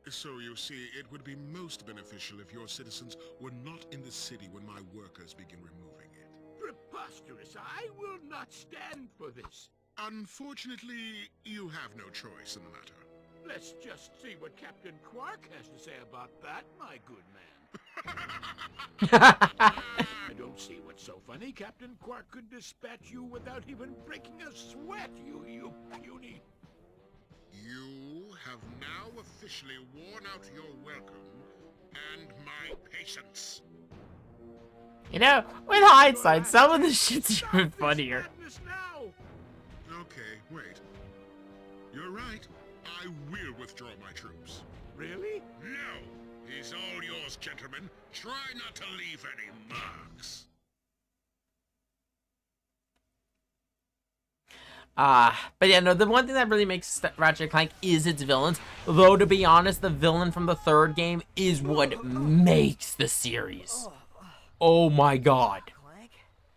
So you see, it would be most beneficial if your citizens were not in the city when my workers begin removing it. Preposterous! I will not stand for this. Unfortunately, you have no choice in the matter. Let's just see what Captain Quark has to say about that, my good man. I don't see what's so funny. Captain Quark could dispatch you without even breaking a sweat, you puny... You have now officially worn out your welcome and my patience. You know, with hindsight, some of this shit's even funnier. Okay, wait. You're right. I will withdraw my troops. Really? No. He's all yours, gentlemen. Try not to leave any marks. But yeah, no, the one thing that really makes Ratchet and Clank is its villains. Though, to be honest, the villain from the third game is what makes the series. Oh my god.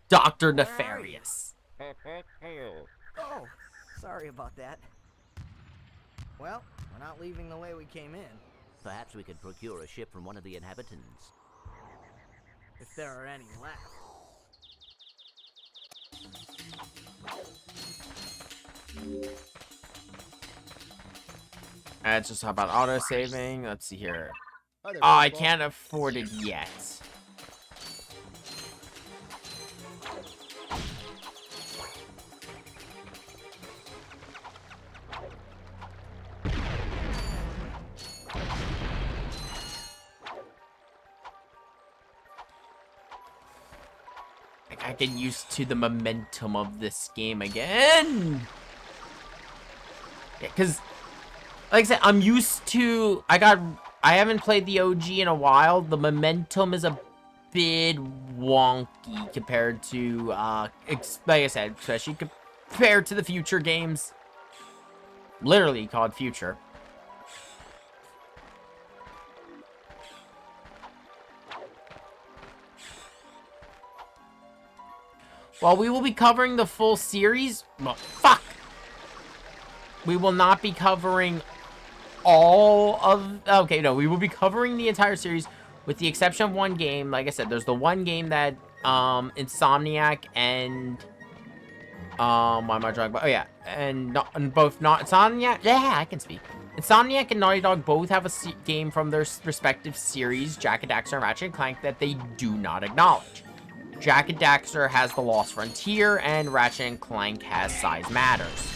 Dr. Nefarious. Oh, sorry about that. Well, we're not leaving the way we came in. Perhaps we could procure a ship from one of the inhabitants. If there are any left. It's just how about auto-saving? Let's see here. Oh, I can't afford it yet. I get used to the momentum of this game again. Yeah, because, like I said, I'm used to... I haven't played the OG in a while. The momentum is a bit wonky compared to, like I said, especially compared to the future games. Literally called Future. While we will be covering the full series... Well, fuck! We will not be covering all of... Okay, no, we will be covering the entire series with the exception of one game. Like I said, there's the one game that Insomniac and... why am I drawing? Oh, yeah. And both not... Insomniac... Yeah, I can speak. Insomniac and Naughty Dog both have a game from their respective series, Jak and Daxter and Ratchet and Clank, that they do not acknowledge. Jak and Daxter has The Lost Frontier, and Ratchet and Clank has Size Matters.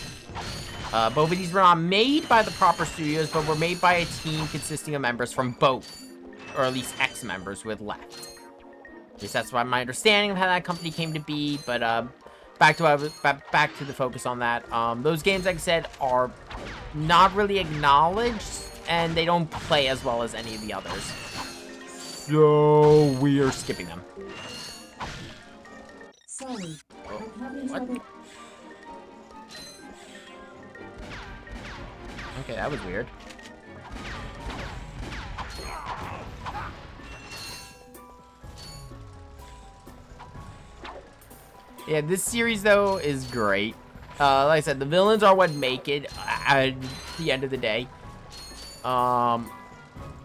Both of these were not made by the proper studios, but were made by a team consisting of members from both, or at least ex-members who had left. At least that's my understanding of how that company came to be, but back to the focus on that. Those games, like I said, are not really acknowledged, and they don't play as well as any of the others. So we are skipping them. Sorry. What? Okay, that was weird. Yeah, this series, though, is great. Like I said, the villains are what make it at the end of the day.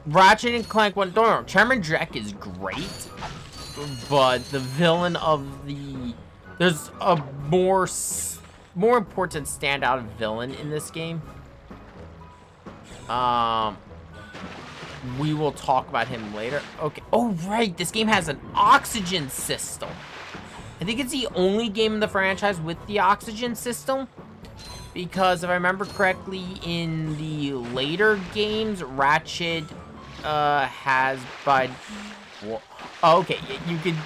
Ratchet and Clank 1, don't know, Chairman Drek is great. But the villain of the... There's a more important standout villain in this game. We will talk about him later. Okay. Oh, right. This game has an oxygen system. I think it's the only game in the franchise with the oxygen system. Because if I remember correctly, in the later games, Ratchet has by... Well, oh, okay, you can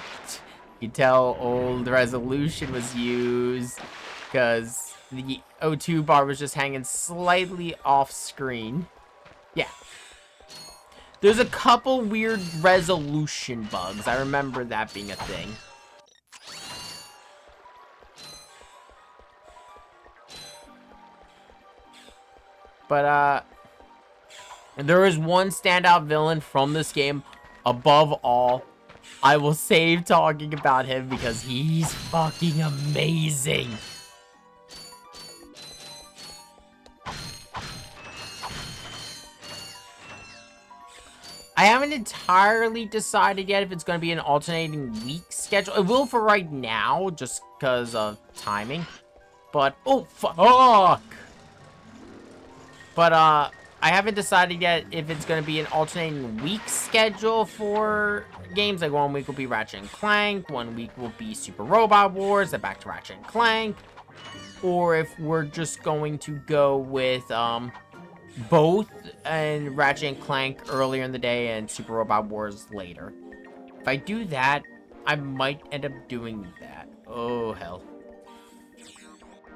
tell old resolution was used because the O2 bar was just hanging slightly off screen. Yeah. There's a couple weird resolution bugs. I remember that being a thing. But, there is one standout villain from this game. Above all, I will save talking about him because he's fucking amazing. I haven't entirely decided yet if it's going to be an alternating week schedule. It will for right now, just because of timing. But, oh, fuck! But, I haven't decided yet if it's going to be an alternating week schedule for games. Like, 1 week will be Ratchet and Clank, 1 week will be Super Robot Wars, then back to Ratchet and Clank. Or if we're just going to go with, both and Ratchet and Clank earlier in the day and Super Robot Wars later. If I do that, I might end up doing that. Oh, hell.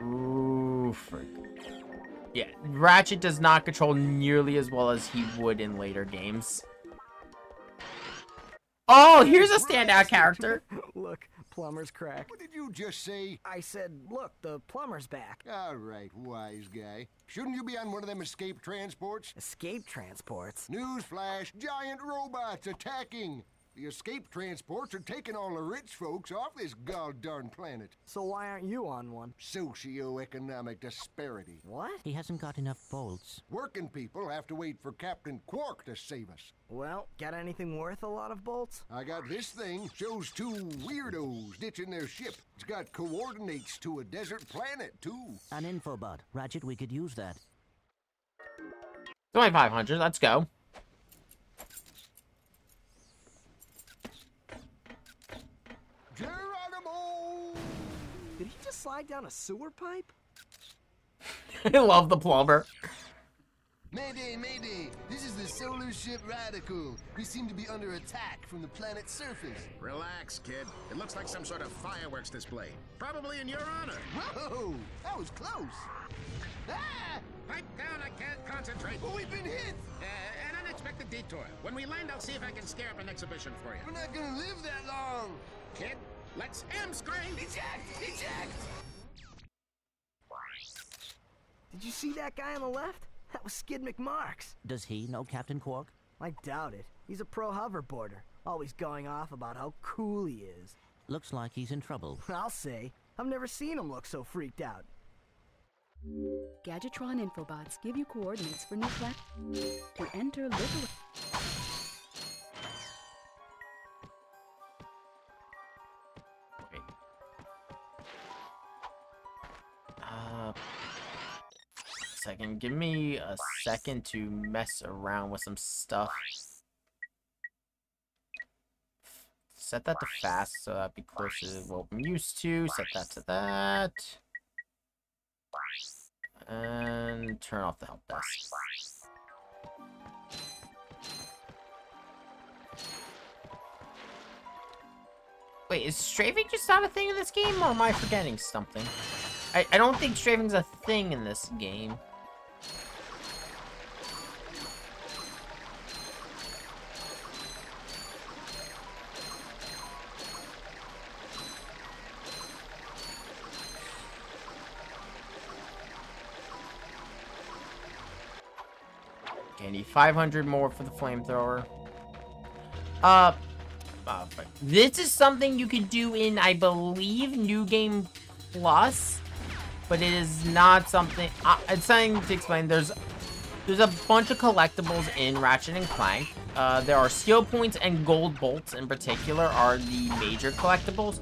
Ooh, frick. Yeah, Ratchet does not control nearly as well as he would in later games. Oh, here's a standout character. Look, plumber's crack. What did you just say? I said, look, the plumber's back. All right, wise guy. Shouldn't you be on one of them escape transports? Escape transports? Newsflash, giant robots attacking. The escape transports are taking all the rich folks off this god-darn planet. So why aren't you on one? Socioeconomic disparity. What? He hasn't got enough bolts. Working people have to wait for Captain Quark to save us. Well, got anything worth a lot of bolts? I got this thing. Shows 2 weirdos ditching their ship. It's got coordinates to a desert planet, too. An infobot. Ratchet, we could use that. 2500, let's go. Geronimo! Did he just slide down a sewer pipe? I love the plumber. Mayday, mayday! This is the solar ship Radical. We seem to be under attack from the planet's surface. Relax, kid. It looks like some sort of fireworks display. Probably in your honor. Whoa! That was close! Ah! Pipe down, I can't concentrate. But we've been hit! An unexpected detour. When we land, I'll see if I can scare up an exhibition for you. We're not gonna live that long! Kid, let's hamstring! Eject! Eject! Did you see that guy on the left? That was Skid McMarks. Does he know Captain Quark? I doubt it. He's a pro hoverboarder, always going off about how cool he is. Looks like he's in trouble. I'll say. I've never seen him look so freaked out. Gadgetron Infobots give you coordinates for new plat to enter little. Second, give me a second to mess around with some stuff. Set that to fast so that'd be closer to what I'm used to. Set that to that. And turn off the help desk. Wait, is strafing just not a thing in this game, or am I forgetting something? I don't think strafing's a thing in this game. Okay, I need 500 more for the flamethrower. This is something you can do in, I believe, New Game Plus, but it is not something. It's something to explain. There's a bunch of collectibles in Ratchet and Clank. There are skill points and gold bolts in particular are the major collectibles.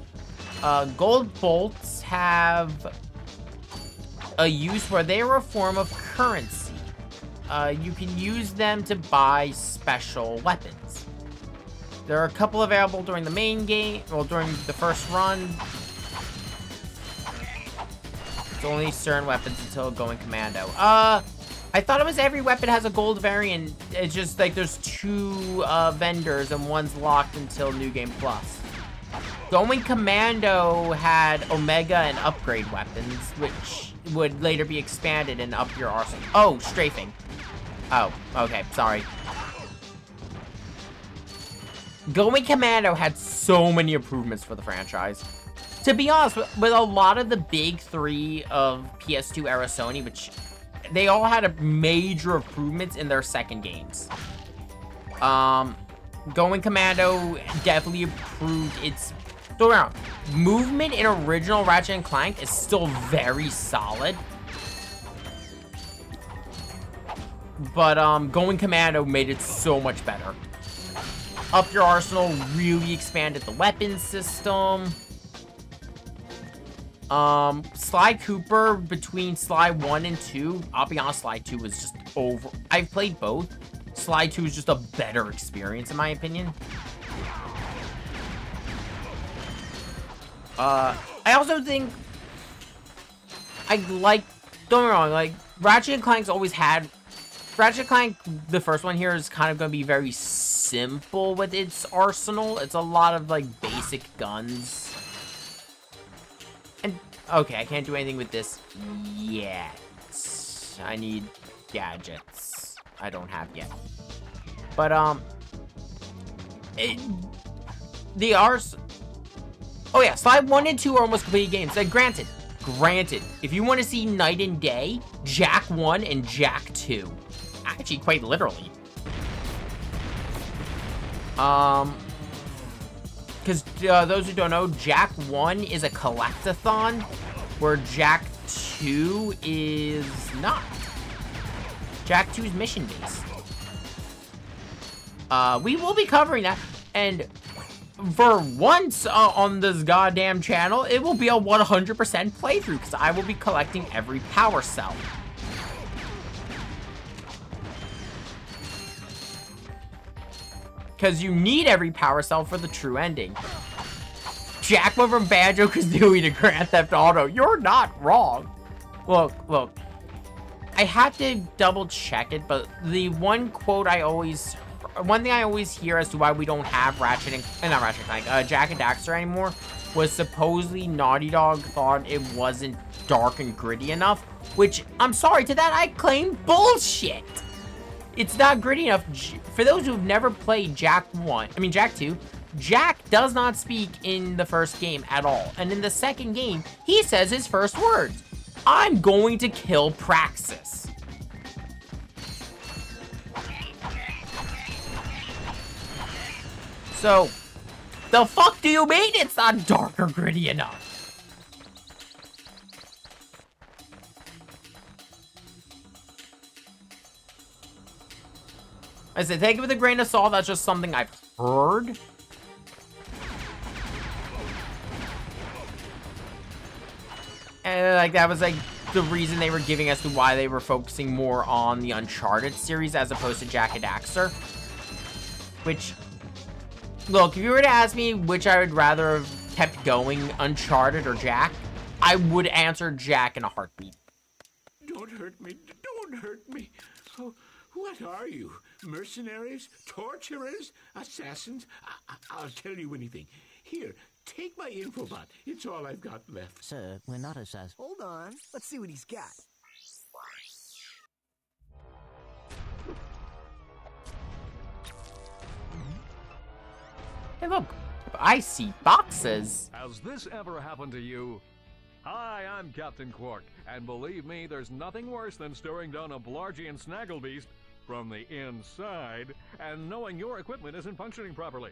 Gold bolts have a use where they are a form of currency. You can use them to buy special weapons. There are a couple available during the main game, well, during the first run. It's only certain weapons until going commando. I thought it was every weapon has a gold variant. It's just like there's 2 vendors and one's locked until New Game Plus. Going commando had Omega and upgrade weapons, which would later be expanded and up your arsenal. Oh, strafing. Oh, okay, sorry. Going commando had so many improvements for the franchise. To be honest, with a lot of the big 3 of PS2 era Sony, which they all had major improvements in their second games. Going commando definitely improved its... Go around. Movement in original Ratchet and Clank is still very solid. But going commando made it so much better. up your arsenal, really expanded the weapon system. Sly Cooper between Sly 1 and 2, I'll be honest, Sly 2 was just over. I've played both. Sly 2 is just a better experience, in my opinion. I also think don't get me wrong, like, Ratchet and Clank's always had... Ratchet and Clank, the first one here, is kind of going to be very simple with its arsenal. It's a lot of, like, basic guns. And, okay, I can't do anything with this yet. I need gadgets. I don't have yet. But, oh yeah, Sly 1 and 2 are almost completed games. Like, granted, if you want to see night and day, Jack 1 and Jack 2. Actually, quite literally. Because those who don't know, Jack 1 is a collectathon, where Jack 2 is not. Jack 2 is mission-based. We will be covering that, and for once on this goddamn channel, it will be a 100% playthrough, because I will be collecting every power cell. Because you need every power cell for the true ending. Jack went from Banjo-Kazooie to Grand Theft Auto. You're not wrong. Look. I have to double check it, but the one thing I always hear as to why we don't have Jack and Daxter anymore was supposedly Naughty Dog thought it wasn't dark and gritty enough, which, I'm sorry, to that I claim bullshit. It's not gritty enough. For those who've never played Jack 2, Jack does not speak in the first game at all. And in the second game, he says his first words. I'm going to kill Praxis. So, the fuck do you mean it's not dark or gritty enough? I said, take it with a grain of salt. That's just something I've heard. And, like, that was, like, the reason they were giving as to why they were focusing more on the Uncharted series as opposed to Jak and Daxter. Which, look, if you were to ask me which I would rather have kept going, Uncharted or Jak, I would answer Jak in a heartbeat. Don't hurt me. Don't hurt me. Oh, what are you? Mercenaries? Torturers? Assassins? I'll tell you anything. Here, take my infobot. It's all I've got left. Sir, we're not assassins. Hold on. Let's see what he's got. Hey, look. I see boxes. Has this ever happened to you? Hi, I'm Captain Quark, and believe me, there's nothing worse than staring down a Blargian snagglebeast from the inside and knowing your equipment isn't functioning properly.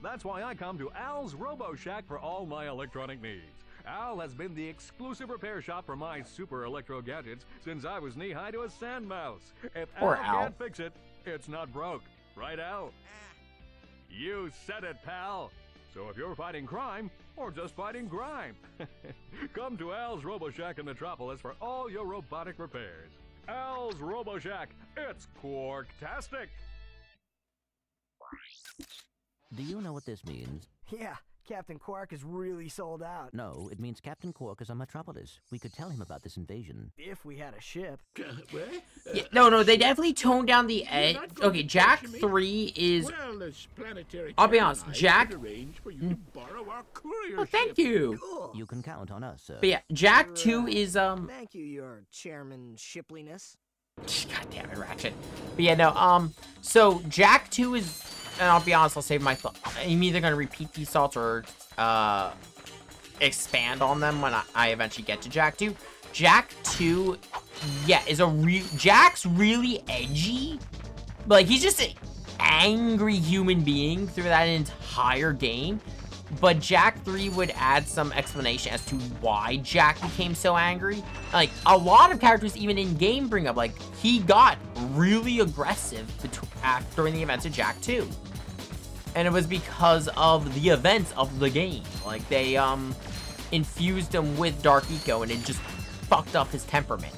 That's why I come to Al's Robo Shack for all my electronic needs. Al has been the exclusive repair shop for my super electro gadgets since I was knee-high to a sand mouse. If Al can't fix it, it's not broke. Right, Al? You said it, pal. So if you're fighting crime, or just fighting grime, come to Al's Robo Shack in Metropolis for all your robotic repairs. Al's Robo Shack, it's Quarktastic! Do you know what this means? Yeah, Captain Quark is really sold out. No, it means Captain Quark is on Metropolis. We could tell him about this invasion. If we had a ship. Yeah, no, they definitely toned down the edge. Okay, Jak 3 is... Well, this planetary I'll be honest, Jak... Oh, thank you. Cool. You can count on us, sir. But yeah, Jak 2 is, Thank you, your chairman shipliness. God damn it, Ratchet. But yeah, no, so Jak 2 is... And I'll be honest, I'll save my thought. I'm either going to repeat these thoughts or expand on them when I eventually get to Jak 2. Jak 2, yeah, is Jak's really edgy. Like, he's just an angry human being through that entire game. But Jak 3 would add some explanation as to why Jak became so angry. Like, a lot of characters even in-game bring up, like, he got really aggressive during the events of Jak 2. And it was because of the events of the game. Like, they, infused him with Dark Eco, and it just fucked up his temperament.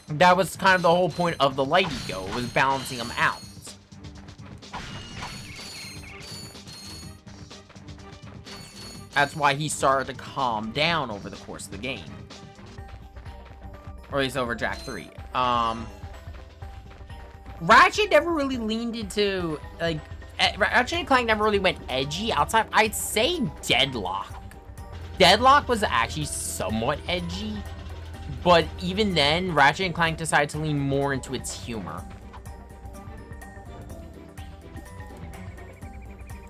That was kind of the whole point of the Light Eco, was balancing him out. That's why he started to calm down over the course of the game. Or at least over Jack 3. Ratchet never really leaned into, like, Ratchet and Clank never really went edgy outside. I'd say Deadlock. Deadlock was actually somewhat edgy, but even then, Ratchet and Clank decided to lean more into its humor.